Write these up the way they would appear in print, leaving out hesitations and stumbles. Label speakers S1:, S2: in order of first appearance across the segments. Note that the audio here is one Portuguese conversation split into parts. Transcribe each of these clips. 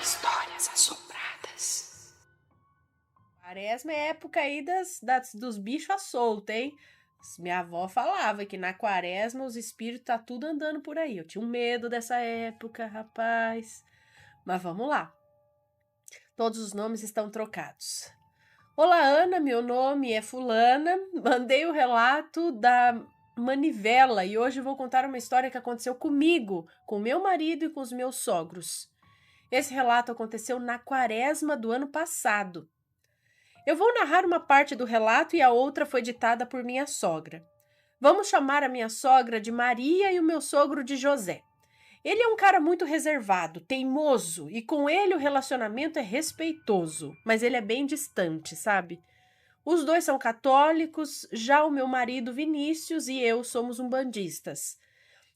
S1: Histórias assombradas.
S2: Quaresma é época aí dos bichos à solta, hein? Minha avó falava que na quaresma os espíritos tá tudo andando por aí. Eu tinha um medo dessa época, rapaz. Mas vamos lá. Todos os nomes estão trocados. Olá, Ana, meu nome é Fulana. Mandei o relato da manivela e hoje vou contar uma história que aconteceu comigo, com meu marido e com os meus sogros. Esse relato aconteceu na quaresma do ano passado. Eu vou narrar uma parte do relato e a outra foi ditada por minha sogra. Vamos chamar a minha sogra de Maria e o meu sogro de José. Ele é um cara muito reservado, teimoso, e com ele o relacionamento é respeitoso, mas ele é bem distante, sabe? Os dois são católicos, já o meu marido Vinícius e eu somos umbandistas.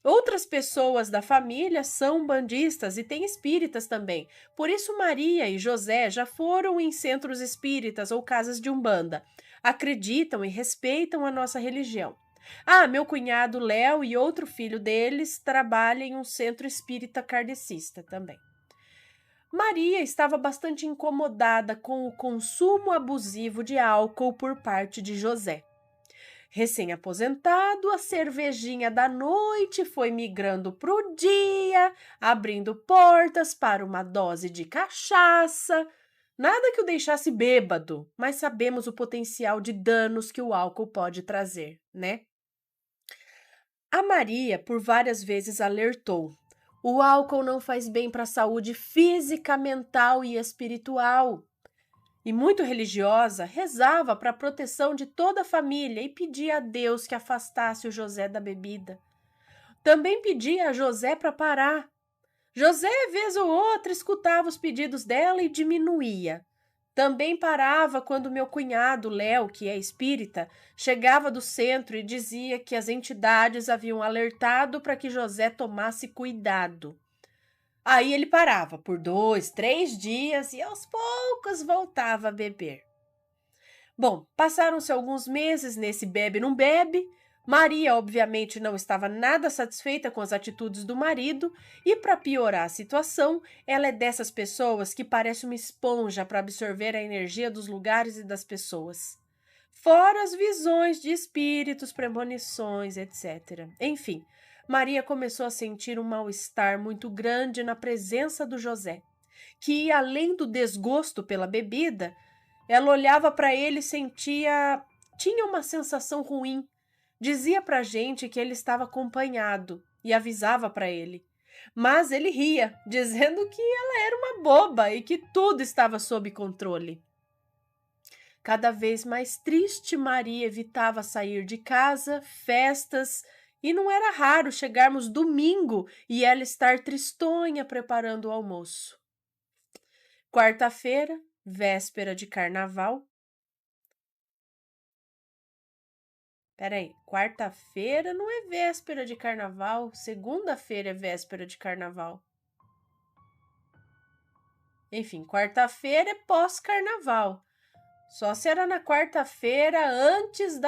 S2: Outras pessoas da família são bandistas e têm espíritas também. Por isso, Maria e José já foram em centros espíritas ou casas de umbanda. Acreditam e respeitam a nossa religião. Ah, meu cunhado Léo e outro filho deles trabalham em um centro espírita kardecista também. Maria estava bastante incomodada com o consumo abusivo de álcool por parte de José. Recém-aposentado, a cervejinha da noite foi migrando para o dia, abrindo portas para uma dose de cachaça. Nada que o deixasse bêbado, mas sabemos o potencial de danos que o álcool pode trazer, né? A Maria por várias vezes alertou: o álcool não faz bem para a saúde física, mental e espiritual. E muito religiosa, rezava para a proteção de toda a família e pedia a Deus que afastasse o José da bebida. Também pedia a José para parar. José, vez ou outra, escutava os pedidos dela e diminuía. Também parava quando meu cunhado, Léo, que é espírita, chegava do centro e dizia que as entidades haviam alertado para que José tomasse cuidado. Aí ele parava por 2, 3 dias e aos poucos voltava a beber. Bom, passaram-se alguns meses nesse bebe não bebe. Maria, obviamente, não estava nada satisfeita com as atitudes do marido e, para piorar a situação, ela é dessas pessoas que parece uma esponja para absorver a energia dos lugares e das pessoas. Fora as visões de espíritos, premonições, etc. Enfim, Maria começou a sentir um mal-estar muito grande na presença do José, que, além do desgosto pela bebida, ela olhava para ele e tinha uma sensação ruim. Dizia pra gente que ele estava acompanhado e avisava para ele. Mas ele ria, dizendo que ela era uma boba e que tudo estava sob controle. Cada vez mais triste, Maria evitava sair de casa, festas, e não era raro chegarmos domingo e ela estar tristonha preparando o almoço. Quarta-feira, véspera de carnaval. Peraí, quarta-feira não é véspera de carnaval, segunda-feira é véspera de carnaval. Enfim, quarta-feira é pós-carnaval. Só será na quarta-feira antes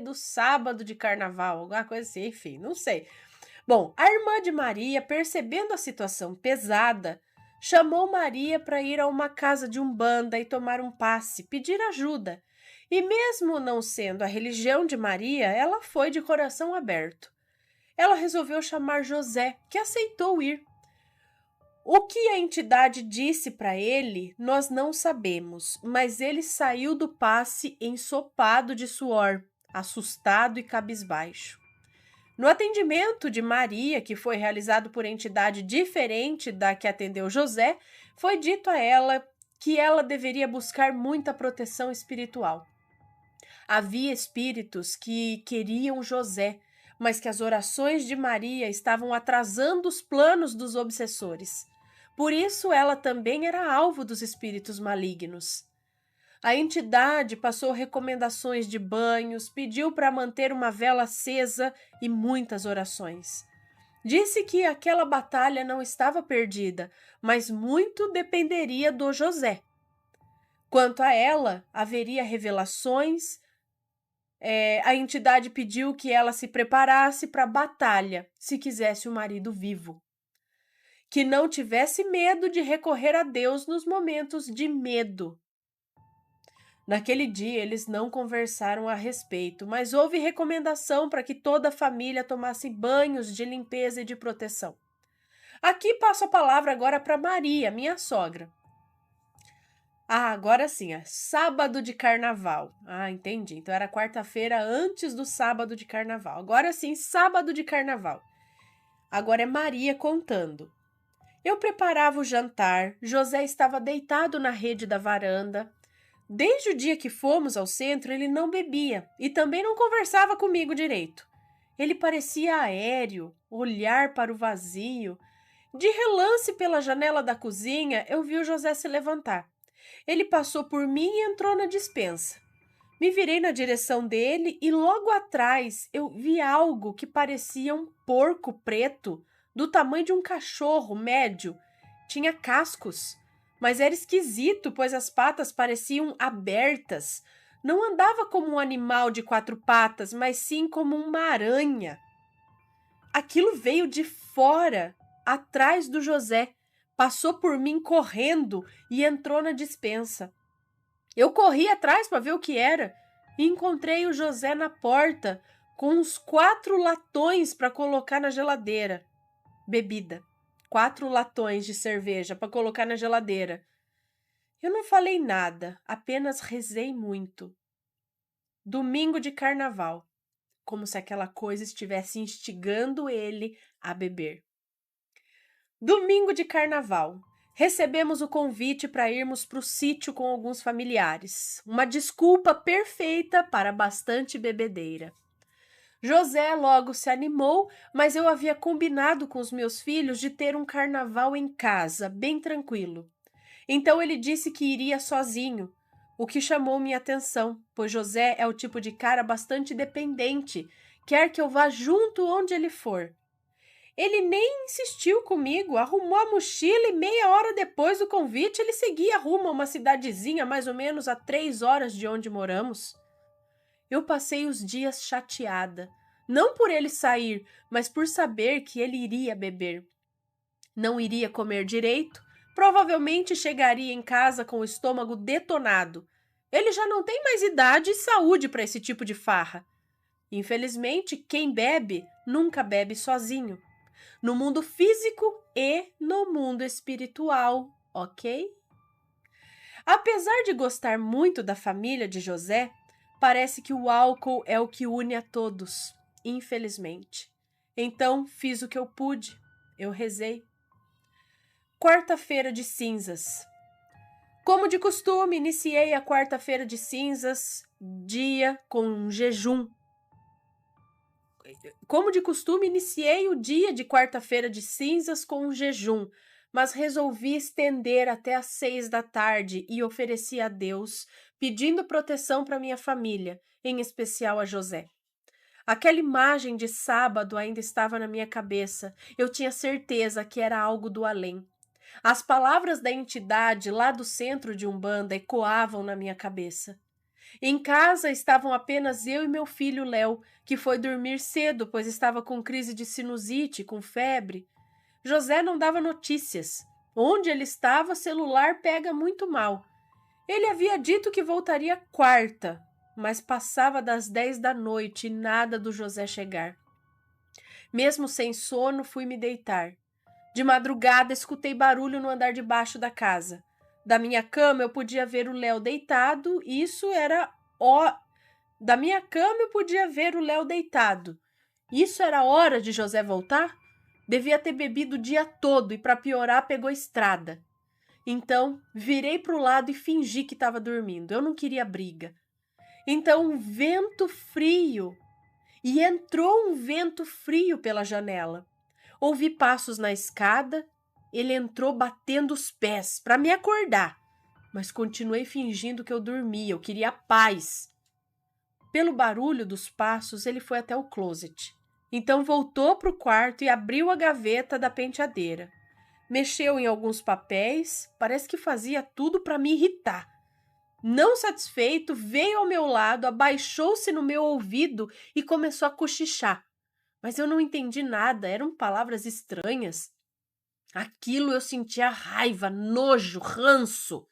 S2: do sábado de carnaval, alguma coisa assim, enfim, não sei. Bom, a irmã de Maria, percebendo a situação pesada, chamou Maria para ir a uma casa de umbanda e tomar um passe, pedir ajuda. E mesmo não sendo a religião de Maria, ela foi de coração aberto. Ela resolveu chamar José, que aceitou ir. O que a entidade disse para ele, nós não sabemos, mas ele saiu do passe ensopado de suor, assustado e cabisbaixo. No atendimento de Maria, que foi realizado por entidade diferente da que atendeu José, foi dito a ela que ela deveria buscar muita proteção espiritual. Havia espíritos que queriam José, mas que as orações de Maria estavam atrasando os planos dos obsessores. Por isso, ela também era alvo dos espíritos malignos. A entidade passou recomendações de banhos, pediu para manter uma vela acesa e muitas orações. Disse que aquela batalha não estava perdida, mas muito dependeria do José. Quanto a ela, haveria revelações. A entidade pediu que ela se preparasse para a batalha, se quisesse o marido vivo. que não tivesse medo de recorrer a Deus nos momentos de medo. Naquele dia, eles não conversaram a respeito, mas houve recomendação para que toda a família tomasse banhos de limpeza e de proteção. Aqui passo a palavra agora para Maria, minha sogra. Agora sim, é sábado de carnaval. Entendi. Então era quarta-feira antes do sábado de carnaval. Agora sim, sábado de carnaval. Agora é Maria contando. Eu preparava o jantar, José estava deitado na rede da varanda. Desde o dia que fomos ao centro, ele não bebia e também não conversava comigo direito. Ele parecia aéreo, olhar para o vazio. De relance pela janela da cozinha, eu vi o José se levantar. Ele passou por mim e entrou na despensa. Me virei na direção dele e logo atrás eu vi algo que parecia um porco preto, do tamanho de um cachorro médio. Tinha cascos, mas era esquisito, pois as patas pareciam abertas. Não andava como um animal de 4 patas, mas sim como uma aranha. Aquilo veio de fora, atrás do José. Passou por mim correndo e entrou na despensa. Eu corri atrás para ver o que era e encontrei o José na porta com uns 4 latões para colocar na geladeira. Bebida. 4 latões de cerveja para colocar na geladeira. Eu não falei nada, apenas rezei muito. Domingo de carnaval, como se aquela coisa estivesse instigando ele a beber. Domingo de carnaval. Recebemos o convite para irmos para o sítio com alguns familiares. Uma desculpa perfeita para bastante bebedeira. José logo se animou, mas eu havia combinado com os meus filhos de ter um carnaval em casa, bem tranquilo. Então ele disse que iria sozinho, o que chamou minha atenção, pois José é o tipo de cara bastante dependente, quer que eu vá junto onde ele for. Ele nem insistiu comigo, arrumou a mochila e meia hora depois do convite ele seguia rumo a uma cidadezinha mais ou menos a 3 horas de onde moramos. Eu passei os dias chateada, não por ele sair, mas por saber que ele iria beber. Não iria comer direito, provavelmente chegaria em casa com o estômago detonado. Ele já não tem mais idade e saúde para esse tipo de farra. Infelizmente, quem bebe nunca bebe sozinho. No mundo físico e no mundo espiritual, ok? Apesar de gostar muito da família de José, parece que o álcool é o que une a todos, infelizmente. Então, fiz o que eu pude, eu rezei. Quarta-feira de cinzas. Como de costume, iniciei a quarta-feira de cinzas, dia com um jejum. Como de costume, iniciei o dia de quarta-feira de cinzas com um jejum, mas resolvi estender até às 6 da tarde e ofereci a Deus, pedindo proteção para minha família, em especial a José. Aquela imagem de sábado ainda estava na minha cabeça. Eu tinha certeza que era algo do além. As palavras da entidade lá do centro de Umbanda ecoavam na minha cabeça. Em casa estavam apenas eu e meu filho Léo, que foi dormir cedo, pois estava com crise de sinusite, com febre. José não dava notícias. Onde ele estava, celular pega muito mal. Ele havia dito que voltaria quarta, mas passava das 10 da noite e nada do José chegar. Mesmo sem sono, fui me deitar. De madrugada, escutei barulho no andar de baixo da casa. Da minha cama, eu podia ver o Léo deitado, e isso era Da minha cama, eu podia ver o Léo deitado. Isso era hora de José voltar? Devia ter bebido o dia todo e, para piorar, pegou estrada. Então, virei para o lado e fingi que estava dormindo. Eu não queria briga. Então, um vento frio. E entrou um vento frio pela janela. Ouvi passos na escada. Ele entrou batendo os pés para me acordar. Mas continuei fingindo que eu dormia. Eu queria paz. Pelo barulho dos passos, ele foi até o closet. Então voltou para o quarto e abriu a gaveta da penteadeira. Mexeu em alguns papéis, parece que fazia tudo para me irritar. Não satisfeito, veio ao meu lado, abaixou-se no meu ouvido e começou a cochichar. Mas eu não entendi nada, eram palavras estranhas. Aquilo eu sentia raiva, nojo, ranço.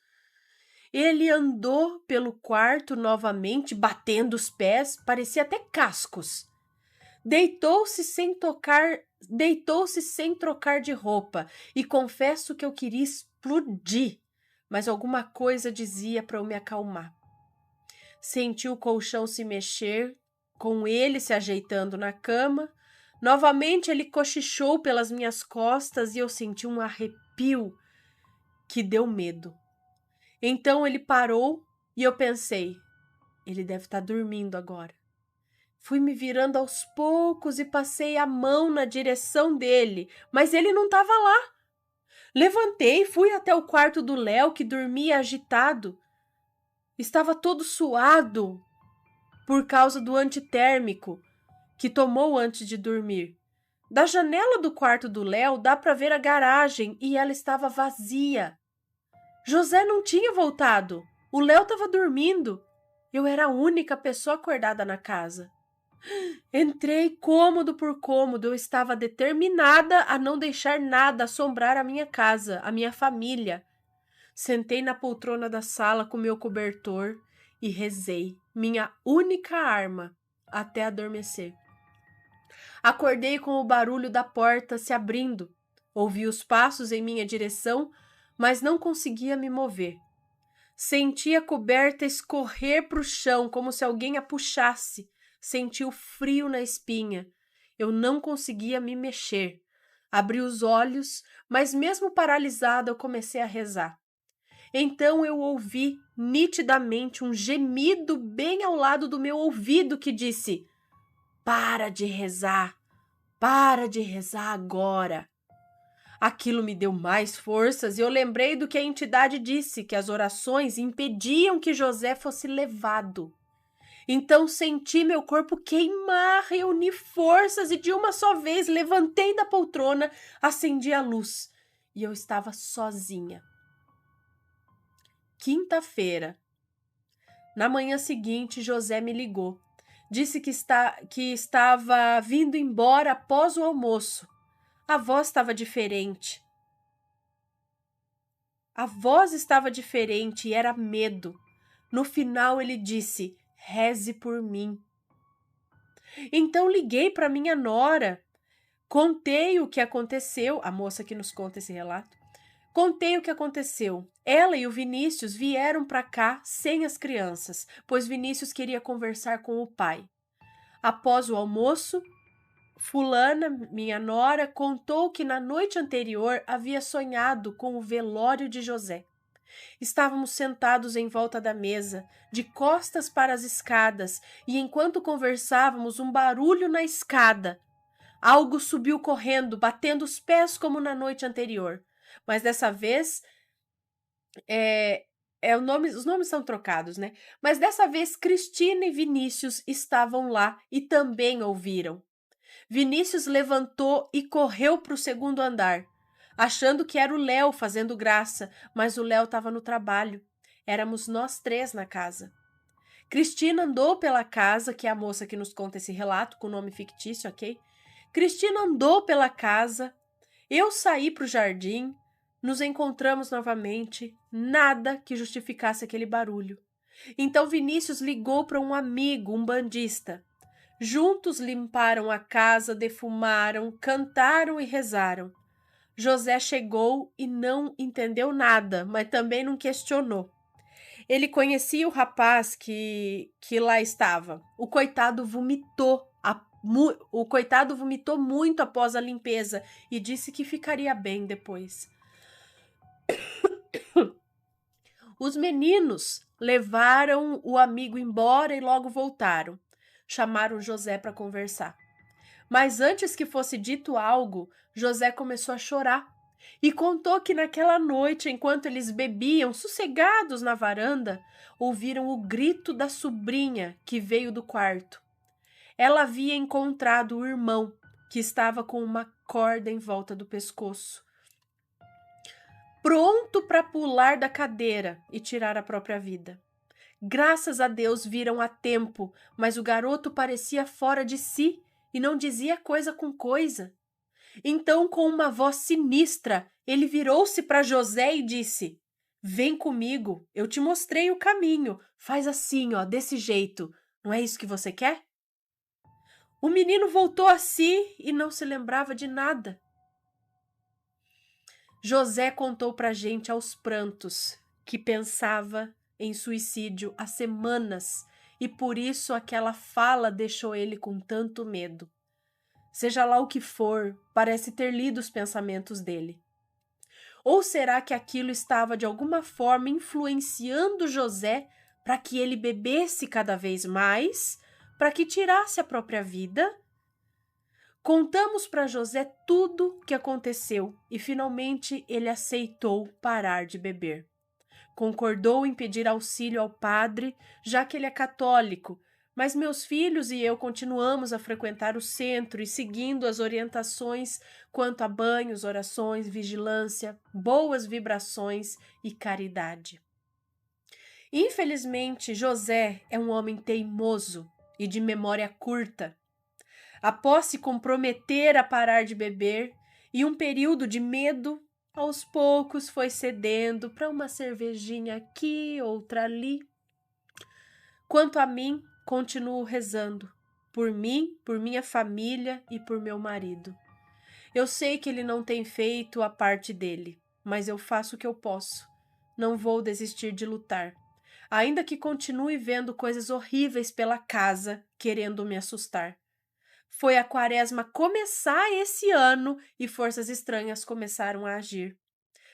S2: Ele andou pelo quarto novamente, batendo os pés, parecia até cascos. Deitou-se sem trocar de roupa, e confesso que eu queria explodir, mas alguma coisa dizia para eu me acalmar. Senti o colchão se mexer, com ele se ajeitando na cama. Novamente ele cochichou pelas minhas costas e eu senti um arrepio que deu medo. Então ele parou e eu pensei, ele deve estar dormindo agora. Fui me virando aos poucos e passei a mão na direção dele, mas ele não estava lá. Levantei e fui até o quarto do Léo, que dormia agitado. Estava todo suado por causa do antitérmico que tomou antes de dormir. Da janela do quarto do Léo dá para ver a garagem e ela estava vazia. José não tinha voltado. O Léo estava dormindo. Eu era a única pessoa acordada na casa. Entrei cômodo por cômodo. Eu estava determinada a não deixar nada assombrar a minha casa, a minha família. Sentei na poltrona da sala com meu cobertor e rezei, minha única arma, até adormecer. Acordei com o barulho da porta se abrindo. Ouvi os passos em minha direção, mas não conseguia me mover. Senti a coberta escorrer para o chão, como se alguém a puxasse. Senti o frio na espinha. Eu não conseguia me mexer. Abri os olhos, mas mesmo paralisada eu comecei a rezar. Então eu ouvi nitidamente um gemido bem ao lado do meu ouvido que disse: para de rezar agora. Aquilo me deu mais forças e eu lembrei do que a entidade disse, que as orações impediam que José fosse levado. Então senti meu corpo queimar, reuni forças e de uma só vez levantei da poltrona, acendi a luz e eu estava sozinha. Quinta-feira. Na manhã seguinte, José me ligou. Disse que estava vindo embora após o almoço. A voz estava diferente. E era medo. No final ele disse: reze por mim. Então liguei para minha nora. Contei o que aconteceu, a moça que nos conta esse relato. Contei o que aconteceu. Ela e o Vinícius vieram para cá sem as crianças, pois Vinícius queria conversar com o pai. Após o almoço, fulana, minha nora, contou que na noite anterior havia sonhado com o velório de José. Estávamos sentados em volta da mesa, de costas para as escadas, e enquanto conversávamos, um barulho na escada. Algo subiu correndo, batendo os pés como na noite anterior. Mas dessa vez, os nomes são trocados, né? Mas dessa vez, Cristina e Vinícius estavam lá e também ouviram. Vinícius levantou e correu para o segundo andar, achando que era o Léo fazendo graça, mas o Léo estava no trabalho. Éramos nós três na casa. Cristina andou pela casa, que é a moça que nos conta esse relato, com nome fictício, ok? Cristina andou pela casa, eu saí para o jardim, nos encontramos novamente, nada que justificasse aquele barulho. Então Vinícius ligou para um amigo, um bandista. Juntos limparam a casa, defumaram, cantaram e rezaram. José chegou e não entendeu nada, mas também não questionou. Ele conhecia o rapaz que lá estava. O coitado vomitou muito após a limpeza e disse que ficaria bem depois. Os meninos levaram o amigo embora e logo voltaram. Chamaram José para conversar. Mas antes que fosse dito algo, José começou a chorar e contou que naquela noite, enquanto eles bebiam sossegados na varanda, ouviram o grito da sobrinha que veio do quarto. Ela havia encontrado o irmão, que estava com uma corda em volta do pescoço, pronto para pular da cadeira e tirar a própria vida. Graças a Deus viram a tempo, mas o garoto parecia fora de si e não dizia coisa com coisa. Então, com uma voz sinistra, Ele virou-se para José e disse: Vem comigo, eu te mostrei o caminho. Faz assim, ó, desse jeito. Não é isso que você quer? O menino voltou a si e não se lembrava de nada. José contou para a gente aos prantos que pensava em suicídio há semanas e por isso aquela fala deixou ele com tanto medo. Seja lá o que for, parece ter lido os pensamentos dele. Ou será que aquilo estava de alguma forma influenciando José para que ele bebesse cada vez mais, para que tirasse a própria vida? Contamos para José tudo o que aconteceu e finalmente ele aceitou parar de beber. Concordou em pedir auxílio ao padre, já que ele é católico, mas meus filhos e eu continuamos a frequentar o centro e seguindo as orientações quanto a banhos, orações, vigilância, boas vibrações e caridade. Infelizmente, José é um homem teimoso e de memória curta. Após se comprometer a parar de beber e um período de medo, aos poucos foi cedendo para uma cervejinha aqui, outra ali. Quanto a mim, continuo rezando por mim, por minha família e por meu marido. Eu sei que ele não tem feito a parte dele, mas eu faço o que eu posso. Não vou desistir de lutar, ainda que continue vendo coisas horríveis pela casa, querendo me assustar. Foi a quaresma começar esse ano e forças estranhas começaram a agir.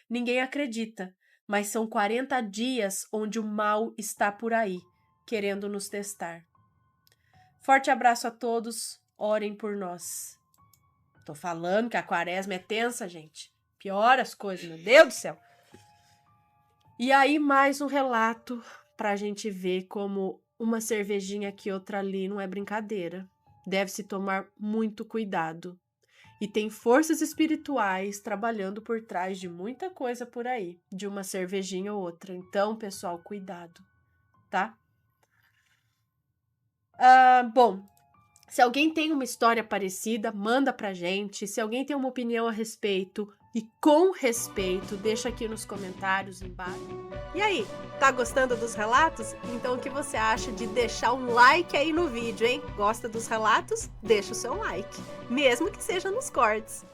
S2: Ninguém acredita, mas são 40 dias onde o mal está por aí, querendo nos testar. Forte abraço a todos, orem por nós. Tô falando que a quaresma é tensa, gente. Piora as coisas, meu Deus do céu. E aí mais um relato pra gente ver como uma cervejinha aqui, outra ali, não é brincadeira. Deve-se tomar muito cuidado. E tem forças espirituais trabalhando por trás de muita coisa por aí, de uma cervejinha ou outra. Então, pessoal, cuidado, tá? Bom, se alguém tem uma história parecida, manda pra gente. Se alguém tem uma opinião a respeito e com respeito, deixa aqui nos comentários embaixo. E aí, tá gostando dos relatos? Então o que você acha de deixar um like aí no vídeo, hein? Gosta dos relatos? Deixa o seu like, mesmo que seja nos cortes.